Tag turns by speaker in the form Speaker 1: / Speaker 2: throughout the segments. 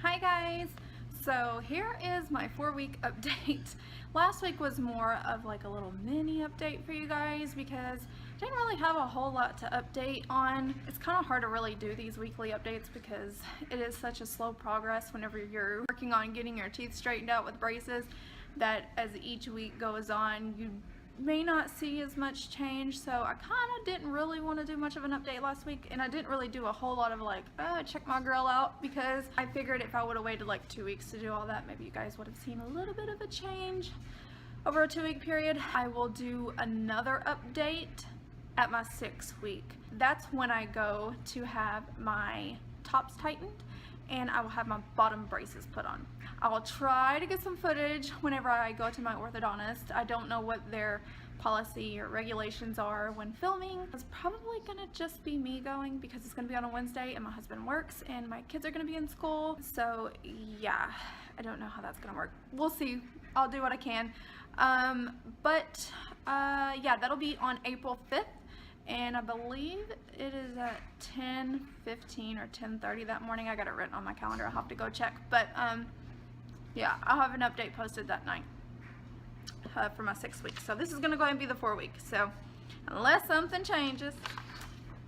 Speaker 1: Hi guys! So here is my 4-week update. Last week was more of like a little mini update for you guys because I didn't really have a whole lot to update on. It's kind of hard to really do these weekly updates because it is such a slow progress whenever you're working on getting your teeth straightened out with braces, that as each week goes on you may not see as much change. So I kind of didn't really want to do much of an update last week, and I didn't really do a whole lot of like check my girl out, because I figured if I would have waited like 2 weeks to do all that, maybe you guys would have seen a little bit of a change over a 2-week period. I will do another update at my 6th week. That's when I go to have my tops tightened and I will have my bottom braces put on. I will try to get some footage whenever I go to my orthodontist. I don't know what their policy or regulations are when filming. It's probably gonna just be me going because it's gonna be on a Wednesday and my husband works and my kids are gonna be in school. So yeah, I don't know how that's gonna work. We'll see. I'll do what I can. Yeah, that'll be on April 5th. And I believe it is at 10:15 or 10:30 that morning. I got it written on my calendar. I'll have to go check. But yeah, I'll have an update posted that night for my 6th week. So this is going to go ahead and be the 4 week. So unless something changes,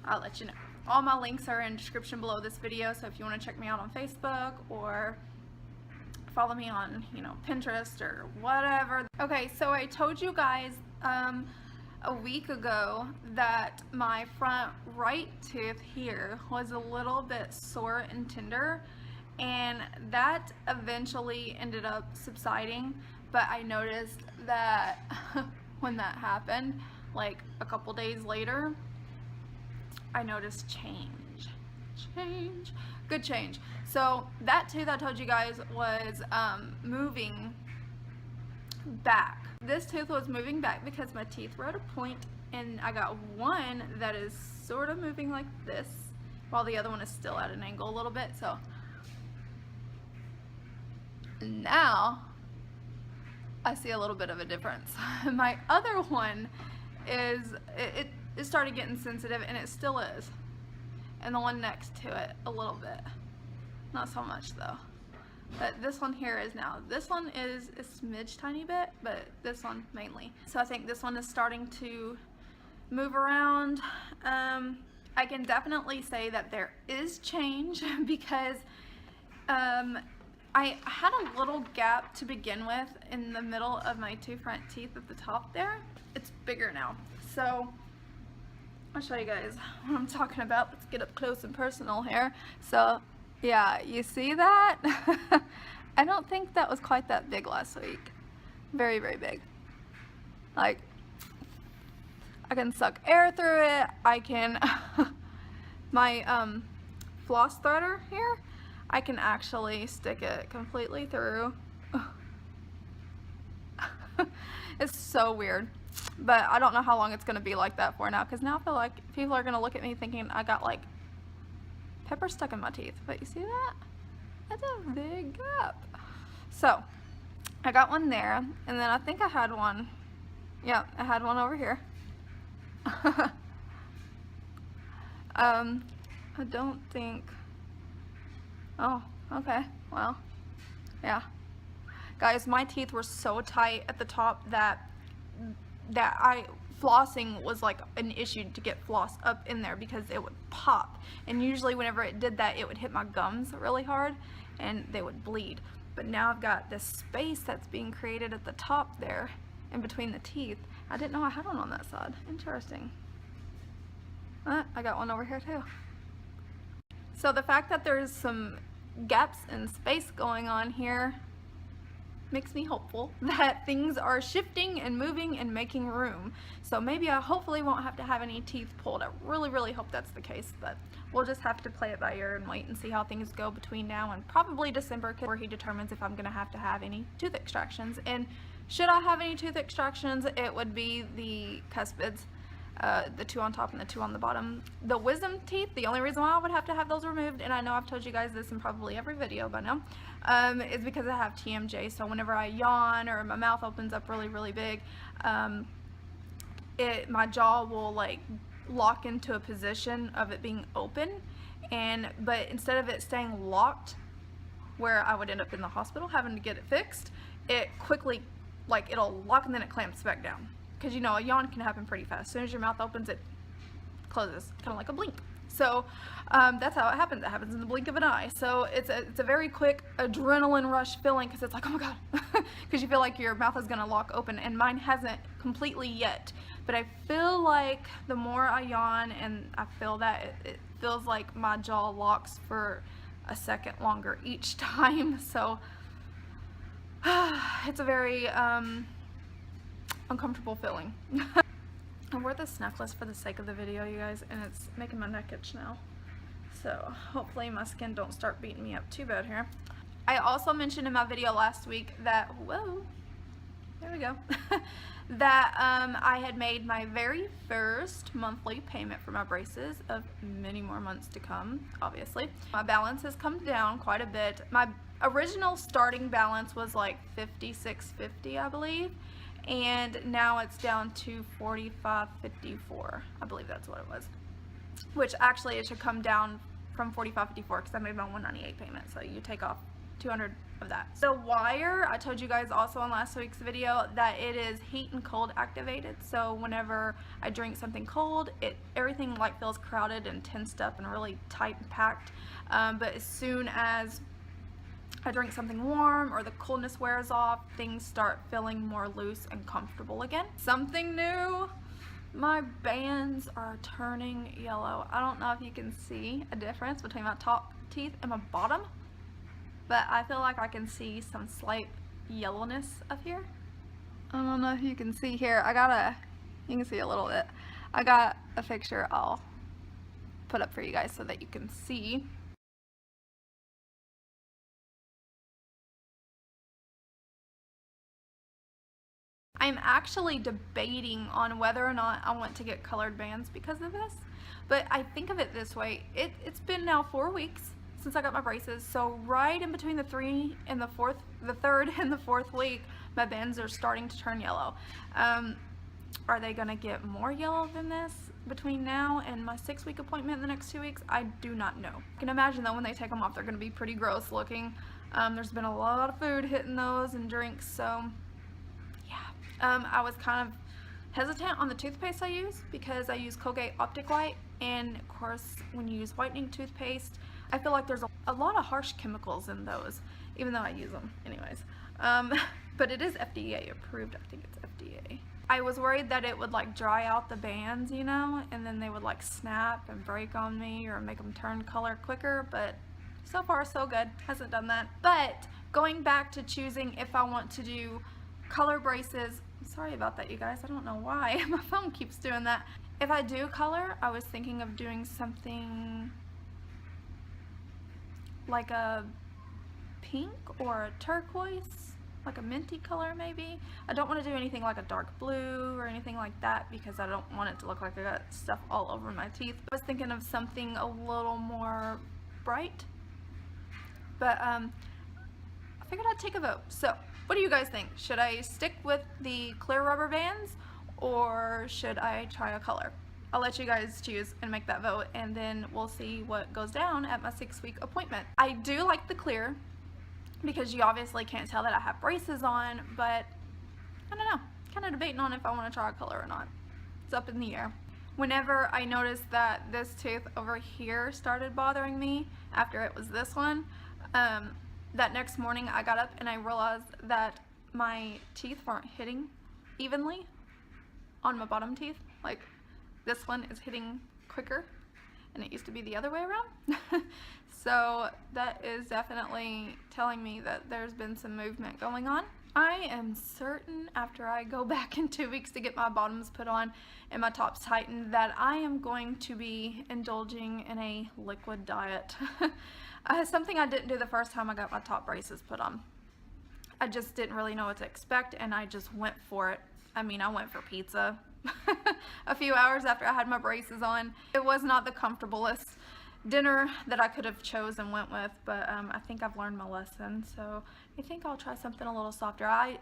Speaker 1: I'll let you know. All my links are in the description below this video. So if you want to check me out on Facebook or follow me on, Pinterest or whatever. Okay, so I told you guys a week ago that my front right tooth here was a little bit sore and tender, and that eventually ended up subsiding. But I noticed that when that happened, like a couple days later, I noticed good change. So that tooth I told you guys was moving back. This tooth was moving back because my teeth were at a point, and I got one that is sort of moving like this while the other one is still at an angle a little bit. So now I see a little bit of a difference. My other one is it started getting sensitive, and it still is, and the one next to it a little bit, not so much though. But this one here is now. This one is a smidge tiny bit, but this one mainly. So I think this one is starting to move around. I can definitely say that there is change because I had a little gap to begin with in the middle of my 2 front teeth at the top there. It's bigger now. So I'll show you guys what I'm talking about. Let's get up close and personal here. So yeah, you see that? I don't think that was quite that big last week. Very, very big. Like, I can suck air through it. I can, my floss threader here, I can actually stick it completely through. It's so weird. But I don't know how long it's going to be like that for now, because now I feel like people are going to look at me thinking I got like pepper stuck in my teeth. But you see that? That's a big gap. So I got one there, and then I think I had one. Yeah, I had one over here. I don't think. Oh, okay. Well, yeah. Guys, my teeth were so tight at the top that flossing was like an issue to get floss up in there because it would pop, and usually whenever it did that, it would hit my gums really hard and they would bleed. But now I've got this space that's being created at the top there in between the teeth. I didn't know I had one on that side. Interesting. I got one over here too. So the fact that there's some gaps in space going on here makes me hopeful that things are shifting and moving and making room. So maybe I hopefully won't have to have any teeth pulled. I really, really hope that's the case, but we'll just have to play it by ear and wait and see how things go between now and probably December, where he determines if I'm gonna have to have any tooth extractions. And should I have any tooth extractions, it would be the cuspids, the 2 on top and the 2 on the bottom. The wisdom teeth, the only reason why I would have to have those removed, and I know I've told you guys this in probably every video by now, is because I have TMJ. So whenever I yawn or my mouth opens up really, really big, my jaw will like lock into a position of it being open, but instead of it staying locked where I would end up in the hospital having to get it fixed, it quickly, like, it'll lock and then it clamps back down. Because, you know, a yawn can happen pretty fast. As soon as your mouth opens, it closes, kind of like a blink. So that's how it happens. It happens in the blink of an eye. So it's a very quick adrenaline rush feeling, because it's like, oh my god, because you feel like your mouth is going to lock open, and mine hasn't completely yet. But I feel like the more I yawn and I feel that, it feels like my jaw locks for a second longer each time. So it's a very uncomfortable feeling. I wore this necklace for the sake of the video, you guys, and it's making my neck itch now. So hopefully my skin don't start beating me up too bad here. I also mentioned in my video last week that, whoa, there we go, that I had made my very first monthly payment for my braces, of many more months to come, obviously. My balance has come down quite a bit. My original starting balance was like $56.50, I believe. And now it's down to $45.54. I believe that's what it was. Which actually it should come down from $45.54 because I made my $198 payment. So you take off $200 of that. The wire, I told you guys also on last week's video that it is heat and cold activated. So whenever I drink something cold, everything like feels crowded and tensed up and really tight and packed. But as soon as I drink something warm or the coolness wears off, things start feeling more loose and comfortable again. Something new, my bands are turning yellow. I don't know if you can see a difference between my top teeth and my bottom, but I feel like I can see some slight yellowness up here. I don't know if you can see here. You can see a little bit. I got a picture I'll put up for you guys so that you can see. I'm actually debating on whether or not I want to get colored bands because of this, but I think of it this way. It's been now 4 weeks since I got my braces, so right in between the third and the fourth week, my bands are starting to turn yellow. Are they gonna get more yellow than this between now and my 6-week appointment in the next 2 weeks? I do not know. I can imagine though when they take them off, they're gonna be pretty gross looking. There's been a lot of food hitting those and drinks, so I was kind of hesitant on the toothpaste I use because I use Colgate Optic White, and of course when you use whitening toothpaste, I feel like there's a lot of harsh chemicals in those, even though I use them anyways. But it is FDA approved. I think it's FDA. I was worried that it would like dry out the bands, you know, and then they would like snap and break on me or make them turn color quicker, but so far so good. Hasn't done that. But going back to choosing if I want to do color braces, sorry about that, you guys. I don't know why my phone keeps doing that. If I do color, I was thinking of doing something like a pink or a turquoise, like a minty color maybe. I don't want to do anything like a dark blue or anything like that because I don't want it to look like I got stuff all over my teeth. I was thinking of something a little more bright, but I figured I'd take a vote. So what do you guys think? Should I stick with the clear rubber bands or should I try a color? I'll let you guys choose and make that vote, and then we'll see what goes down at my 6-week appointment. I do like the clear because you obviously can't tell that I have braces on, but I don't know. Kind of debating on if I want to try a color or not. It's up in the air. Whenever I noticed that this tooth over here started bothering me after it was this one, that next morning I got up and I realized that my teeth weren't hitting evenly on my bottom teeth. Like this one is hitting quicker and it used to be the other way around. So that is definitely telling me that there's been some movement going on. I am certain after I go back in 2 weeks to get my bottoms put on and my tops tightened that I am going to be indulging in a liquid diet. Something I didn't do the first time I got my top braces put on. I just didn't really know what to expect and I just went for it. I mean, I went for pizza a few hours after I had my braces on. It was not the comfortablest dinner that I could have chose and went with, but I think I've learned my lesson, so I think I'll try something a little softer. I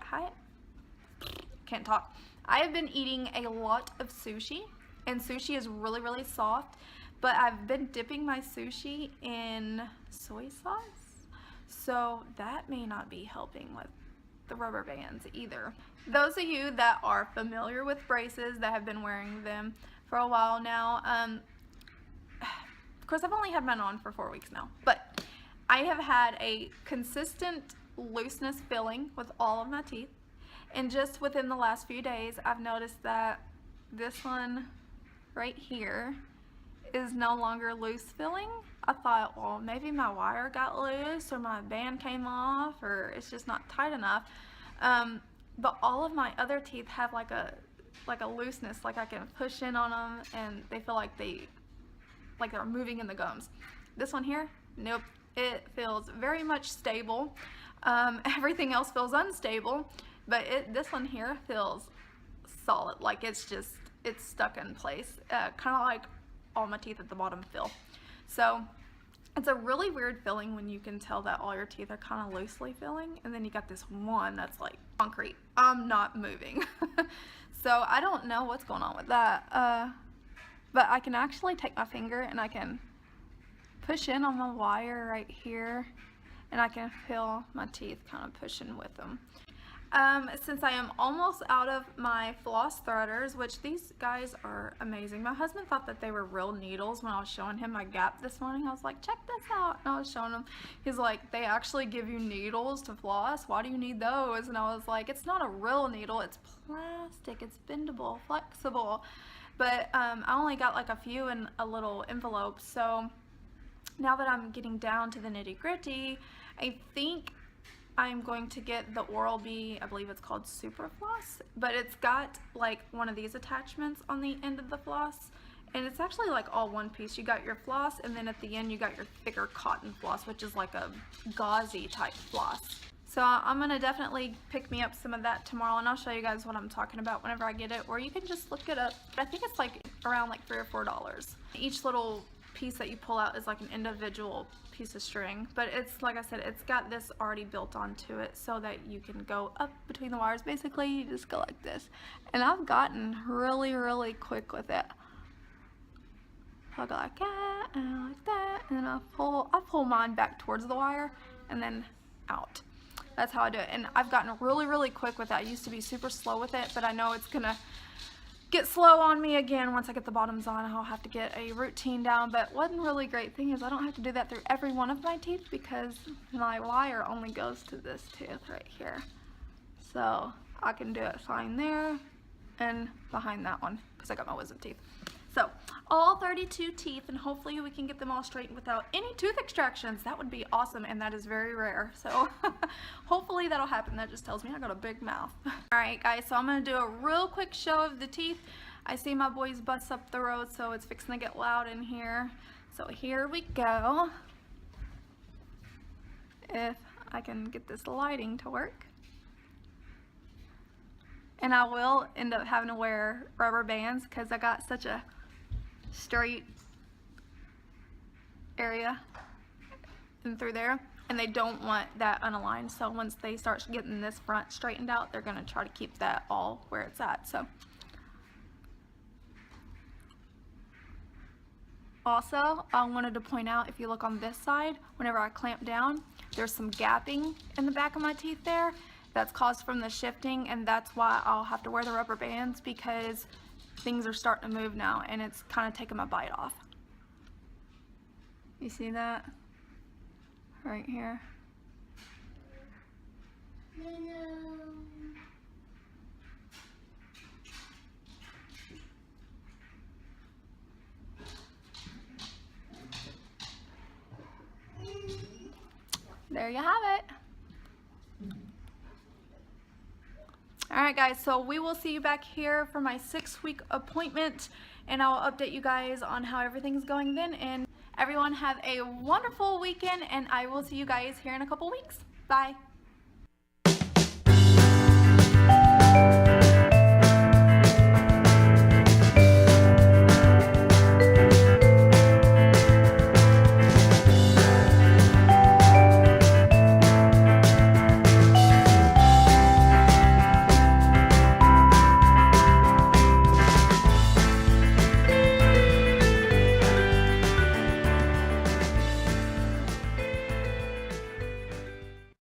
Speaker 1: can't talk. I have been eating a lot of sushi, and sushi is really, really soft, but I've been dipping my sushi in soy sauce. so that may not be helping with the rubber bands either. Those of you that are familiar with braces, that have been wearing them for a while now, of course I've only had mine on for 4 weeks now, but I have had a consistent looseness feeling with all of my teeth, and just within the last few days I've noticed that this one right here is no longer loose filling. I thought, well, maybe my wire got loose or my band came off or it's just not tight enough. But all of my other teeth have like a looseness, like I can push in on them and they feel like they're moving in the gums. This one here, nope, it feels very much stable. Everything else feels unstable, but this one here feels solid, like it's stuck in place, kind of like all my teeth at the bottom feel. So it's a really weird feeling when you can tell that all your teeth are kind of loosely filling, and then you got this one that's like concrete. I'm not moving. So I don't know what's going on with that, but I can actually take my finger and I can push in on the wire right here, and I can feel my teeth kind of pushing with them. Since I am almost out of my floss threaders, which these guys are amazing. My husband thought that they were real needles when I was showing him my gap this morning. I was like, check this out. And I was showing him. He's like, they actually give you needles to floss? Why do you need those? And I was like, it's not a real needle. It's plastic. It's bendable, flexible. But I only got like a few in a little envelope. So now that I'm getting down to the nitty-gritty, I think I'm going to get the Oral-B, I believe it's called Super Floss, but it's got like one of these attachments on the end of the floss, and it's actually like all one piece. You got your floss, and then at the end you got your thicker cotton floss, which is like a gauzy type floss. So I'm going to definitely pick me up some of that tomorrow, and I'll show you guys what I'm talking about whenever I get it, or you can just look it up. I think it's like around like $3 or $4. Each little piece that you pull out is like an individual piece of string, but it's like I said, it's got this already built onto it so that you can go up between the wires. Basically you just go like this, and I've gotten really quick with it. I'll go like that and like that, and then I pull mine back towards the wire and then out. That's how I do it, and I've gotten really quick with that. I used to be super slow with it, but I know it's gonna get slow on me again once I get the bottoms on. I'll have to get a routine down, but one really great thing is I don't have to do that through every one of my teeth because my wire only goes to this tooth right here. So I can do it fine there and behind that one because I got my wisdom teeth. So all 32 teeth, and hopefully we can get them all straightened without any tooth extractions. That would be awesome, and that is very rare. So hopefully that'll happen. That just tells me I got a big mouth. Alright guys, so I'm going to do a real quick show of the teeth. I see my boys' bus up the road, so it's fixing to get loud in here. So here we go. If I can get this lighting to work. And I will end up having to wear rubber bands because I got such a straight area and through there, and they don't want that unaligned. So once they start getting this front straightened out, they're going to try to keep that all where it's at. So also I wanted to point out, if you look on this side, whenever I clamp down, there's some gapping in the back of my teeth there. That's caused from the shifting, and that's why I'll have to wear the rubber bands, because things are starting to move now and it's kind of taking my bite off. You see that? Right here. There you have it. Alright guys, so we will see you back here for my 6-week appointment, and I'll update you guys on how everything's going then. And everyone have a wonderful weekend, and I will see you guys here in a couple weeks. Bye.